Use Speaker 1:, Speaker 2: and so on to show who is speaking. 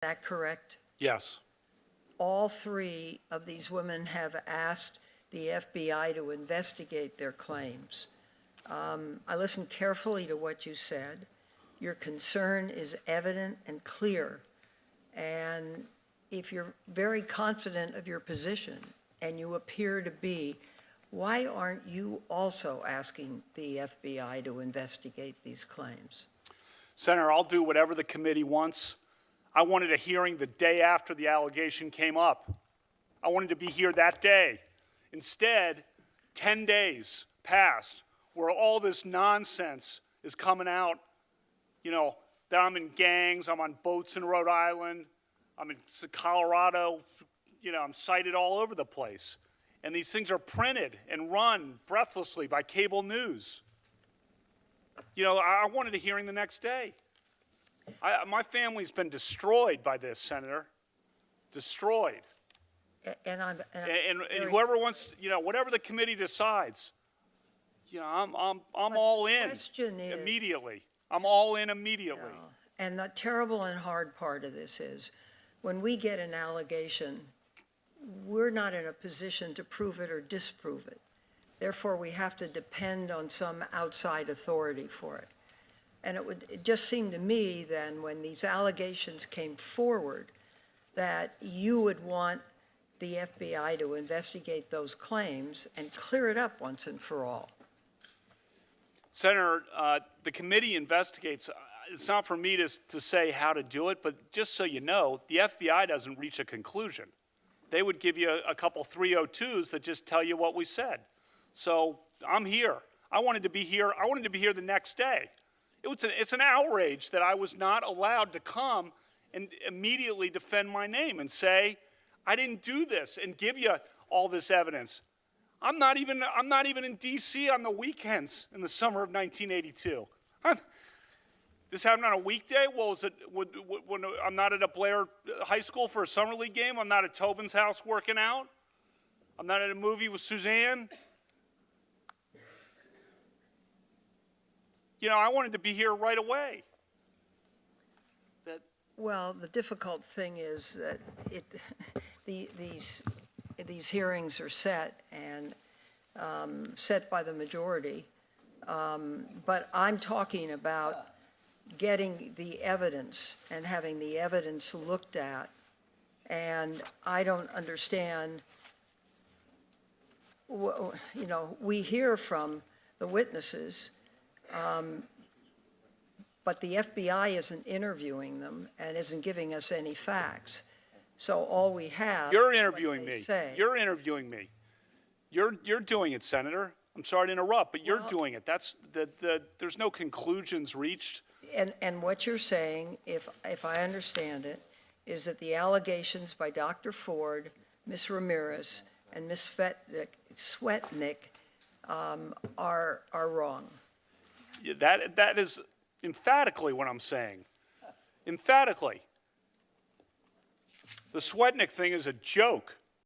Speaker 1: that correct?
Speaker 2: Yes.
Speaker 1: All three of these women have asked the FBI to investigate their claims. I listened carefully to what you said. Your concern is evident and clear. And if you're very confident of your position, and you appear to be, why aren't you also asking the FBI to investigate these claims?
Speaker 2: Senator, I'll do whatever the committee wants. I wanted a hearing the day after the allegation came up. I wanted to be here that day. Instead, 10 days passed where all this nonsense is coming out, you know, that I'm in gangs, I'm on boats in Rhode Island, I'm in Colorado, you know, I'm cited all over the place. And these things are printed and run breathlessly by cable news. You know, I wanted a hearing the next day. My family's been destroyed by this, Senator. Destroyed.
Speaker 1: And
Speaker 2: whoever wants, you know, whatever the committee decides, you know, I'm all in immediately. I'm all in immediately.
Speaker 1: No. And the terrible and hard part of this is, when we get an allegation, we're not in a position to prove it or disprove it. Therefore, we have to depend on some outside authority for it. And it just seemed to me then, when these allegations came forward, that you would want the FBI to investigate those claims and clear it up once and for all.
Speaker 2: Senator, the committee investigates. It's not for me to say how to do it, but just so you know, the FBI doesn't reach a conclusion. They would give you a couple 302s that just tell you what we said. So I'm here. I wanted to be here. I wanted to be here the next day. It's an outrage that I was not allowed to come and immediately defend my name and say, I didn't do this, and give you all this evidence. I'm not even in D.C. on the weekends in the summer of 1982. This happened on a weekday? Well, when I'm not at a Blair High School for a summer league game? I'm not at Tobin's house working out? I'm not at a movie with Suzanne? You know, I wanted to be here right away.
Speaker 1: Well, the difficult thing is that these hearings are set and set by the majority. But I'm talking about getting the evidence and having the evidence looked at. And I don't understand, you know, we hear from the witnesses, but the FBI isn't interviewing them and isn't giving us any facts. So all we have.
Speaker 2: You're interviewing me. You're interviewing me. You're doing it, Senator. I'm sorry to interrupt, but you're doing it. There's no conclusions reached.
Speaker 1: And what you're saying, if I understand it, is that the allegations by Dr. Ford, Ms. Ramirez, and Ms. Swetnick are wrong.
Speaker 2: Yeah, that is emphatically what I'm saying. Emphatically. The Swetnick thing is a joke.